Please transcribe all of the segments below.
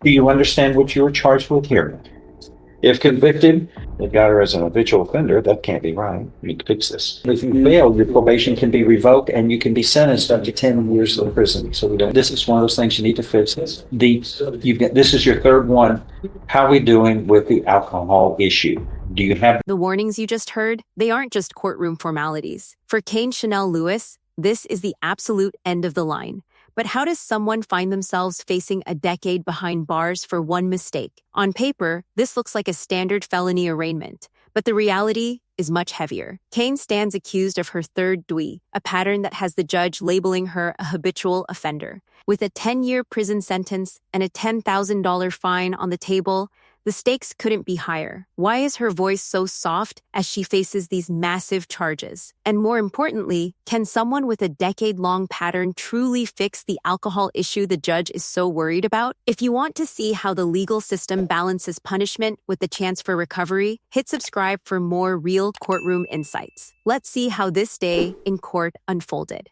Do you understand what you were charged with here? If convicted, they got her as an habitual offender. That can't be right. You need to fix this. If you fail, your probation can be revoked and you can be sentenced up to 10 years in prison. So we don't, this is one of those things you need to fix. This is your third one. How are we doing with the alcohol issue? Do you have The warnings you just heard, they aren't just courtroom formalities. For Kane Chanel Lewis, this is the absolute end of the line. But how does someone find themselves facing a decade behind bars for one mistake? On paper, this looks like a standard felony arraignment, but the reality is much heavier. Kane stands accused of her third DWI, a pattern that has the judge labeling her a habitual offender. With a 10-year prison sentence and a $10,000 fine on the table, the stakes couldn't be higher. Why is her voice so soft as she faces these massive charges? And more importantly, can someone with a decade-long pattern truly fix the alcohol issue the judge is so worried about? If you want to see how the legal system balances punishment with the chance for recovery, hit subscribe for more real courtroom insights. Let's see how this day in court unfolded.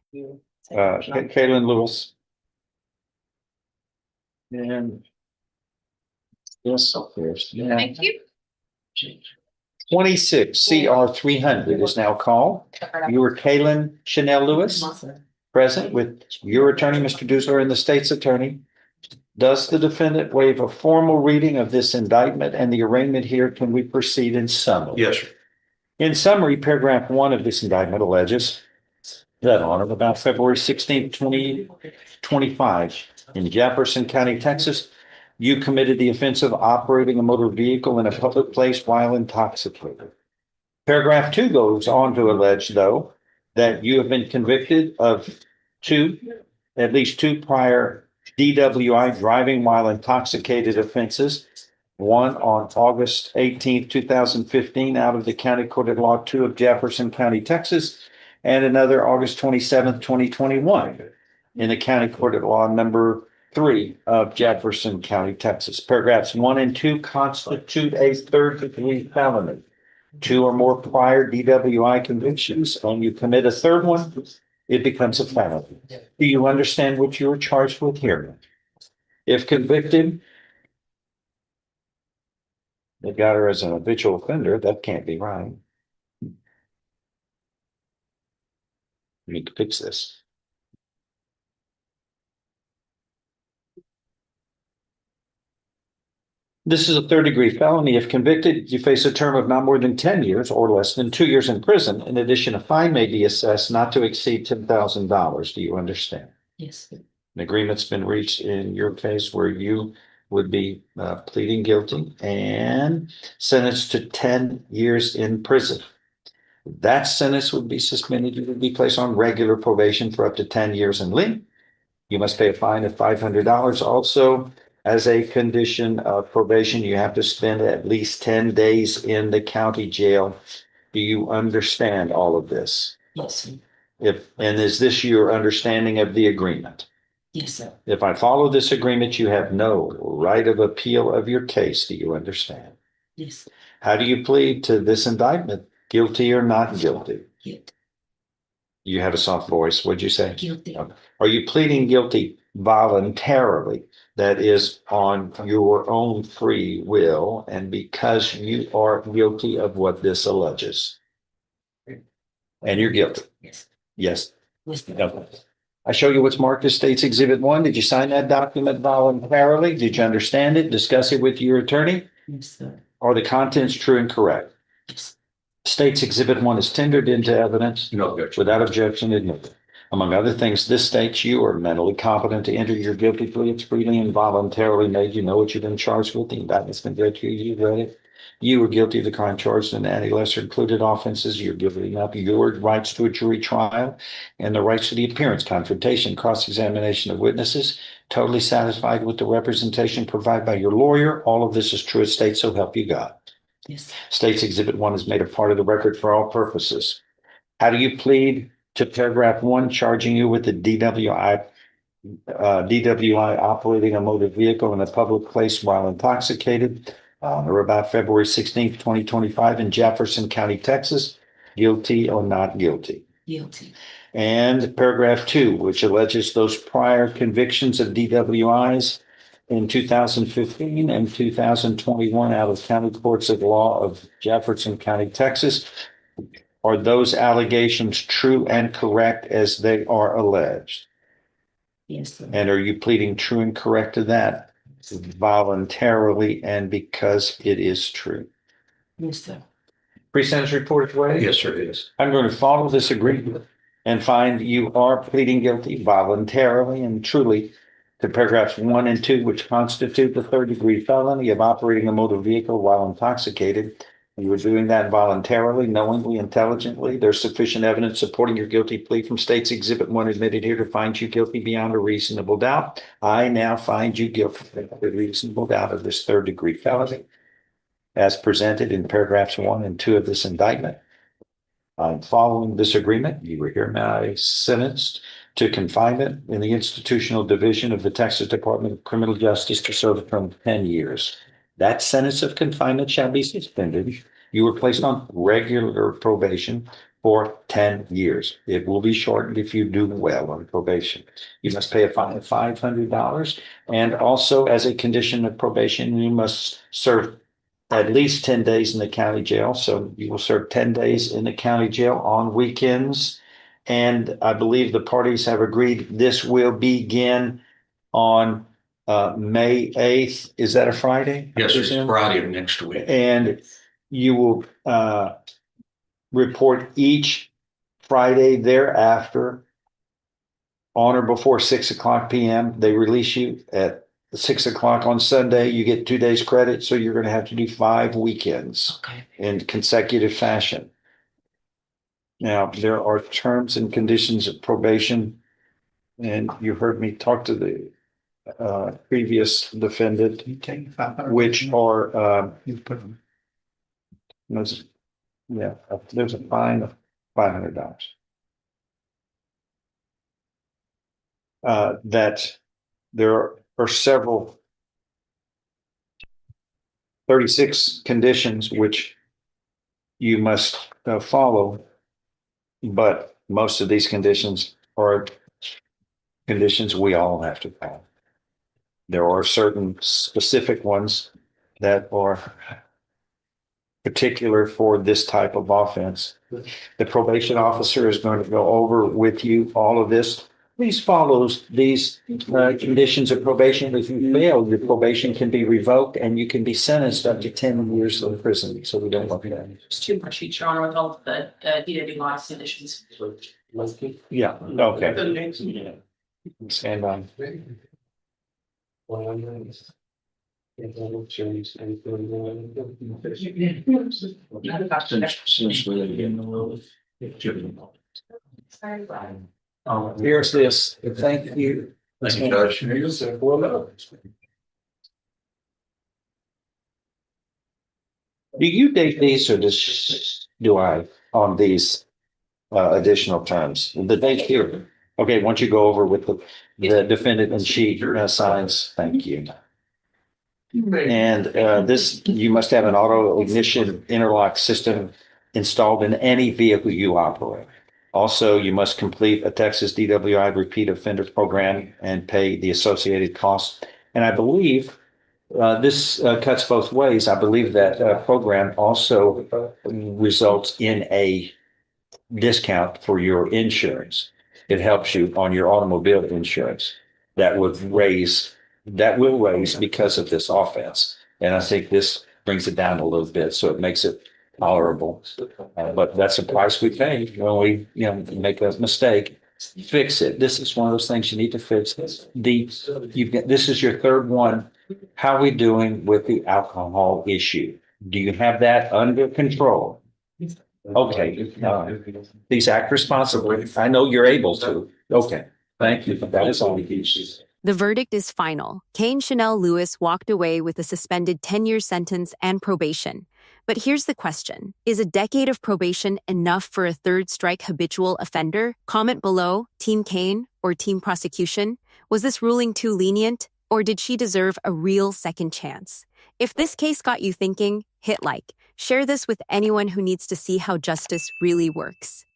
Kaylin Lewis? And yes, yeah. Thank you. 26 CR 300 is now called. You were Kaylin Chanel Lewis, present with your attorney, Mr. Dusler, and the state's attorney. Does the defendant waive a formal reading of this indictment and the arraignment here? Can we proceed in summary? Yes, sir. In summary, paragraph 1 of this indictment alleges that on or about February 16th, 2025, in Jefferson County, Texas, you committed the offense of operating a motor vehicle in a public place while intoxicated. Paragraph 2 goes on to allege, though, that you have been convicted of at least two prior DWI, driving while intoxicated, offenses. One on August 18th, 2015, out of the County Court at Law 2 of Jefferson County, Texas, and another August 27th, 2021, in the County Court at Law number 3 of Jefferson County, Texas. Paragraphs 1 and 2 constitute a third-degree felony. 2 or more prior DWI convictions, and you commit a third one, it becomes a felony. Do you understand what you were charged with here? If convicted, they got her as an habitual offender. That can't be right. You need to fix this. This is a third-degree felony. If convicted, you face a term of not more than 10 years or less than 2 years in prison. In addition, a fine may be assessed not to exceed $10,000. Do you understand? Yes. An agreement's been reached in your case where you would be pleading guilty and sentenced to 10 years in prison. That sentence would be suspended. You would be placed on regular probation for up to 10 years in length. You must pay a fine of $500. Also, as a condition of probation, you have to spend at least 10 days in the county jail. Do you understand all of this? Yes. And is this your understanding of the agreement? Yes, sir. If I follow this agreement, you have no right of appeal of your case. Do you understand? Yes. How do you plead to this indictment? Guilty or not guilty? Guilty. You have a soft voice. What'd you say? Guilty. Are you pleading guilty voluntarily? That is on your own free will and because you are guilty of what this alleges. And you're guilty. Yes. Yes. Yes. Okay. I show you what's marked as State's Exhibit 1. Did you sign that document voluntarily? Did you understand it? Discuss it with your attorney? Yes, sir. Are the contents true and correct? Yes. State's Exhibit 1 is tendered into evidence. No objection. Without objection, admitted. Among other things, this states you are mentally competent to enter your guilty plea. It's freely and voluntarily made. You know what you've been charged with. The indictment's been read to you. You've read it. You were guilty of the crime charged in any lesser included offenses. You're giving up your rights to a jury trial and the rights to the appearance, confrontation, cross-examination of witnesses. Totally satisfied with the representation provided by your lawyer. All of this is true as state, so help you God. Yes. State's Exhibit 1 is made a part of the record for all purposes. How do you plead to paragraph 1 charging you with the DWI operating a motor vehicle in a public place while intoxicated or about February 16th, 2025 in Jefferson County, Texas? Guilty or not guilty? Guilty. And paragraph 2, which alleges those prior convictions of DWIs in 2015 and 2021 out of County Courts of Law of Jefferson County, Texas. Are those allegations true and correct as they are alleged? Yes, sir. And are you pleading true and correct to that voluntarily and because it is true? Yes, sir. Pre-sentence report is ready? Yes, sir, it is. I'm going to follow this agreement and find you are pleading guilty voluntarily and truly to paragraphs 1 and 2, which constitute the third-degree felony of operating a motor vehicle while intoxicated. You were doing that voluntarily, knowingly, intelligently. There's sufficient evidence supporting your guilty plea from State's Exhibit 1 admitted here to find you guilty beyond a reasonable doubt. I now find you guilty beyond a reasonable doubt of this third-degree felony as presented in paragraphs 1 and 2 of this indictment. Following this agreement, you were hereby sentenced to confinement in the institutional division of the Texas Department of Criminal Justice to serve a term of 10 years. That sentence of confinement shall be suspended. You were placed on regular probation for 10 years. It will be shortened if you do well on probation. You must pay a fine of $500. And also, as a condition of probation, you must serve at least 10 days in the county jail. So you will serve 10 days in the county jail on weekends. And I believe the parties have agreed this will begin on May 8th. Is that a Friday? Yes, sir, it's Friday of next week. And you will report each Friday thereafter on or before 6:00 p.m. They release you at 6:00 on Sunday. You get 2 days credit, so you're going to have to do 5 weekends in consecutive fashion. Now, there are terms and conditions of probation, and you heard me talk to the previous defendant, which are there's a fine of $500. That there are several 36 conditions which you must follow, but most of these conditions are conditions we all have to follow. There are certain specific ones that are particular for this type of offense. The probation officer is going to go over with you all of this. Please follow these conditions of probation. If you fail, your probation can be revoked and you can be sentenced up to 10 years in prison. So we don't want that. It's too much, Your Honor, with all the DWI conditions. Yeah, okay. Stand on. Here's this. Thank you. Thank you, Judge. Do you date these or do I on these additional terms? The date here. Okay, once you go over with the defendant and she signs, thank you. And this, you must have an auto ignition interlock system installed in any vehicle you operate. Also, you must complete a Texas DWI repeat offender program and pay the associated costs. And I believe this cuts both ways. I believe that program also results in a discount for your insurance. It helps you on your automobile insurance. That will raise because of this offense. And I think this brings it down a little bit, so it makes it tolerable. But that's the price we pay when we, make a mistake. Fix it. This is one of those things you need to fix. This is your third one. How are we doing with the alcohol issue? Do you have that under control? Okay. Please act responsibly. I know you're able to. Okay. Thank you. That is all. The verdict is final. Kane Chanel Lewis walked away with a suspended 10-year sentence and probation. But here's the question. Is a decade of probation enough for a third strike habitual offender? Comment below, Team Kane or Team Prosecution. Was this ruling too lenient, or did she deserve a real second chance? If this case got you thinking, hit like. Share this with anyone who needs to see how justice really works.